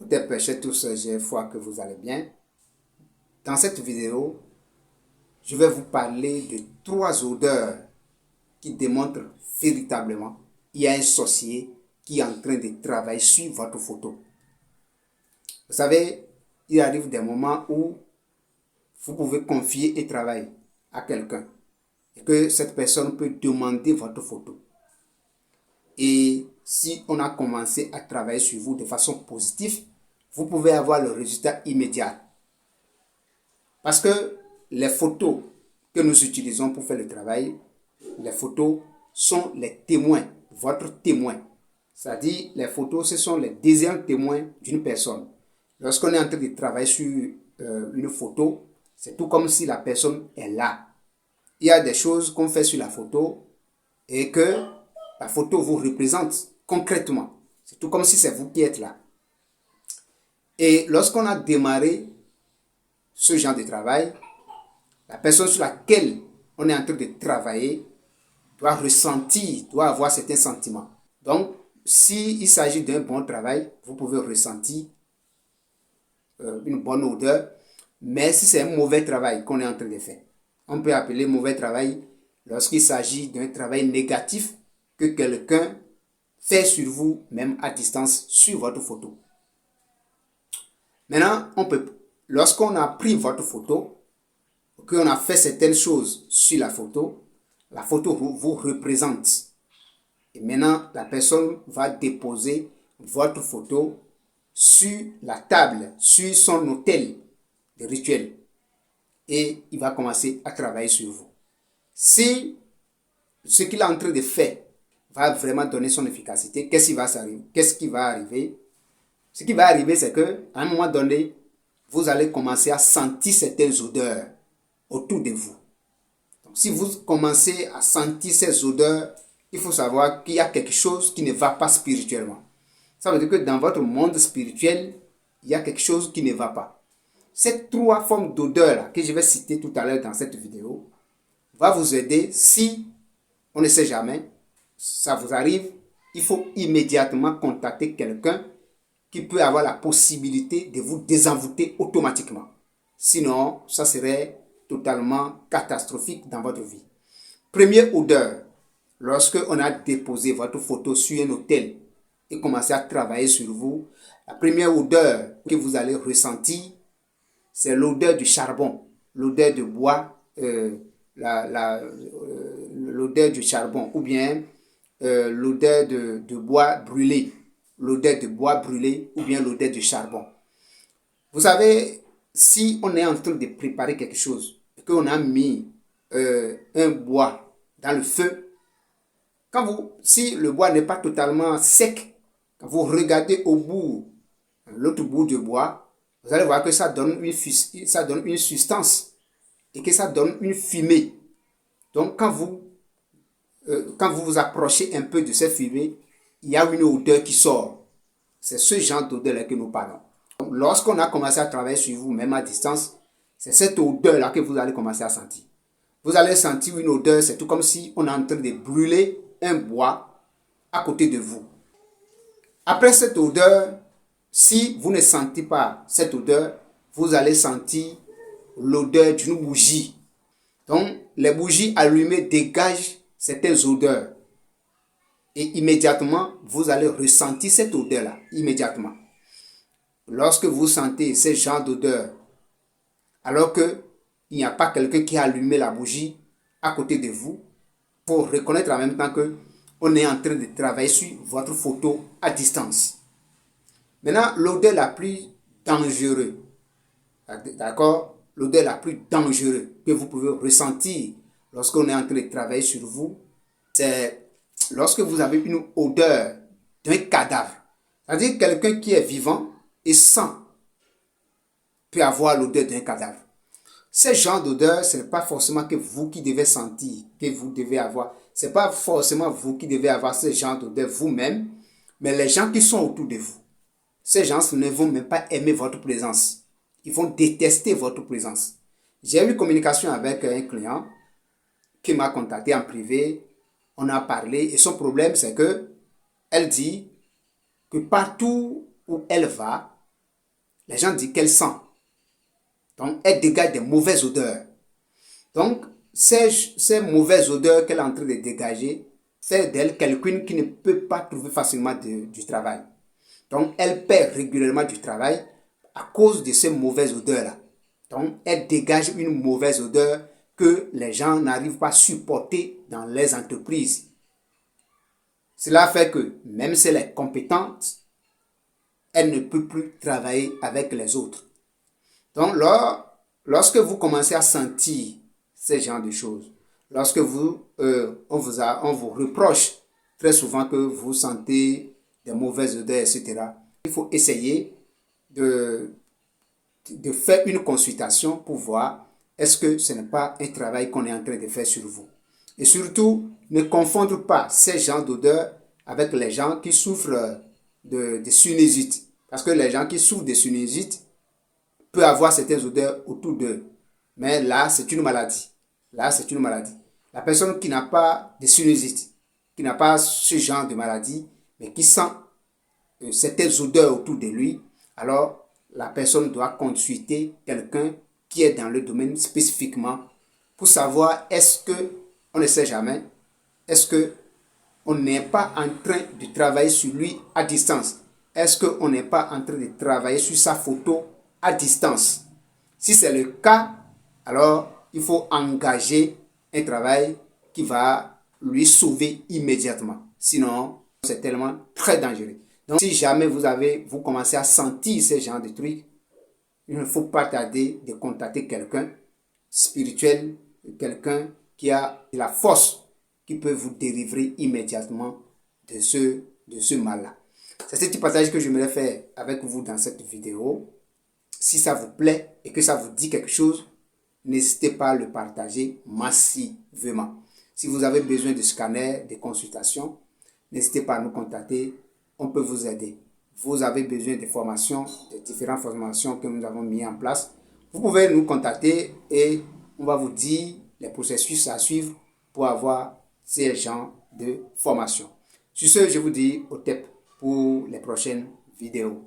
Des péchés tous, j'ai foi que vous allez bien. Dans cette vidéo, je vais vous parler de 3 odeurs qui démontrent véritablement qu'il y a un sorcier qui est en train de travailler sur votre photo. Vous savez, il arrive des moments où vous pouvez confier un travail à quelqu'un et que cette personne peut demander votre photo. Et si on a commencé à travailler sur vous de façon positive, vous pouvez avoir le résultat immédiat. Parce que les photos que nous utilisons pour faire le travail, les photos sont les témoins, votre témoin. C'est-à-dire, les photos, ce sont les deuxièmes témoins d'une personne. Lorsqu'on est en train de travailler sur une photo, c'est tout comme si la personne est là. Il y a des choses qu'on fait sur la photo et que la photo vous représente concrètement. C'est tout comme si c'est vous qui êtes là. Et lorsqu'on a démarré ce genre de travail, la personne sur laquelle on est en train de travailler doit ressentir, doit avoir certains sentiments. Donc, s'il s'agit d'un bon travail, vous pouvez ressentir une bonne odeur. Mais si c'est un mauvais travail qu'on est en train de faire, on peut appeler mauvais travail lorsqu'il s'agit d'un travail négatif que quelqu'un fait sur vous, même à distance, sur votre photo. Maintenant, lorsqu'on a pris votre photo, qu'on a fait certaines choses sur la photo vous représente. Et maintenant, la personne va déposer votre photo sur la table, sur son autel de rituel. Et il va commencer à travailler sur vous. Si ce qu'il est en train de faire va vraiment donner son efficacité, qu'est-ce qui va arriver? Ce qui va arriver, c'est qu'à un moment donné, vous allez commencer à sentir certaines odeurs autour de vous. Donc, si vous commencez à sentir ces odeurs, il faut savoir qu'il y a quelque chose qui ne va pas spirituellement. Ça veut dire que dans votre monde spirituel, il y a quelque chose qui ne va pas. Ces 3 formes d'odeurs que je vais citer tout à l'heure dans cette vidéo va vous aider si, on ne sait jamais, ça vous arrive, il faut immédiatement contacter quelqu'un qui peut avoir la possibilité de vous désenvoûter automatiquement. Sinon, ça serait totalement catastrophique dans votre vie. Première odeur, lorsque on a déposé votre photo sur un autel et commencé à travailler sur vous, la première odeur que vous allez ressentir, c'est l'odeur du charbon, l'odeur de bois, l'odeur du charbon ou bien l'odeur de bois brûlé, l'odeur de bois brûlé ou bien l'odeur du charbon. Vous savez, si on est en train de préparer quelque chose et qu'on a mis un bois dans le feu, si le bois n'est pas totalement sec, quand vous regardez au bout, l'autre bout du bois, vous allez voir que ça donne une substance et que ça donne une fumée. Donc, quand vous vous approchez un peu de cette fumée, il y a une odeur qui sort. C'est ce genre d'odeur-là que nous parlons. Donc, lorsqu'on a commencé à travailler sur vous, même à distance, c'est cette odeur-là que vous allez commencer à sentir. Vous allez sentir une odeur, c'est tout comme si on est en train de brûler un bois à côté de vous. Après cette odeur, si vous ne sentez pas cette odeur, vous allez sentir l'odeur d'une bougie. Donc, les bougies allumées dégagent certaines odeurs. Et immédiatement, vous allez ressentir cette odeur-là, immédiatement. Lorsque vous sentez ce genre d'odeur, alors qu'il n'y a pas quelqu'un qui a allumé la bougie à côté de vous, pour reconnaître en même temps qu'on est en train de travailler sur votre photo à distance. Maintenant, l'odeur la plus dangereuse, d'accord? L'odeur la plus dangereuse que vous pouvez ressentir lorsqu'on est en train de travailler sur vous, c'est lorsque vous avez une odeur d'un cadavre. C'est-à-dire quelqu'un qui est vivant et sans peut avoir l'odeur d'un cadavre. Ce genre d'odeur, ce n'est pas forcément que vous qui devez sentir, que vous devez avoir. Ce n'est pas forcément vous qui devez avoir ce genre d'odeur vous-même, mais les gens qui sont autour de vous. Ces gens ne vont même pas aimer votre présence. Ils vont détester votre présence. J'ai eu une communication avec un client qui m'a contacté en privé. On a parlé et son problème, c'est que elle dit que partout où elle va, les gens disent qu'elle sent. Donc, elle dégage des mauvaises odeurs. Donc, ces mauvaises odeurs qu'elle est en train de dégager, c'est d'elle quelqu'un qui ne peut pas trouver facilement du travail. Donc, elle perd régulièrement du travail à cause de ces mauvaises odeurs-là. Donc, elle dégage une mauvaise odeur que les gens n'arrivent pas à supporter dans les entreprises. Cela fait que, même si elle est compétente, elle ne peut plus travailler avec les autres. Donc, lorsque vous commencez à sentir ce genre de choses, lorsque on vous reproche très souvent que vous sentez des mauvaises odeurs, etc., il faut essayer de faire une consultation pour voir est-ce que ce n'est pas un travail qu'on est en train de faire sur vous. Et surtout, ne confondre pas ces genres d'odeurs avec les gens qui souffrent de sinusite. Parce que les gens qui souffrent de sinusite peuvent avoir certaines odeurs autour d'eux. Mais là, c'est une maladie. Là, c'est une maladie. La personne qui n'a pas de sinusite, qui n'a pas ce genre de maladie, mais qui sent certaines odeurs autour de lui, alors la personne doit consulter quelqu'un qui est dans le domaine spécifiquement pour savoir est-ce que, on ne sait jamais, est-ce que on n'est pas en train de travailler sur lui à distance? Est-ce qu'on n'est pas en train de travailler sur sa photo à distance? Si c'est le cas, alors il faut engager un travail qui va lui sauver immédiatement. Sinon, c'est tellement très dangereux. Donc, si jamais vous commencez à sentir ce genre de trucs, il ne faut pas tarder de contacter quelqu'un spirituel, quelqu'un qui a de la force, qui peut vous délivrer immédiatement de ce mal-là. C'est ce petit partage que j'aimerais faire avec vous dans cette vidéo. Si ça vous plaît et que ça vous dit quelque chose, n'hésitez pas à le partager massivement. Si vous avez besoin de scanners, de consultations, n'hésitez pas à nous contacter. On peut vous aider. Vous avez besoin de formations, de différentes formations que nous avons mis en place. Vous pouvez nous contacter et on va vous dire les processus à suivre pour avoir ces genres de formations. Sur ce, je vous dis au TEP pour les prochaines vidéos.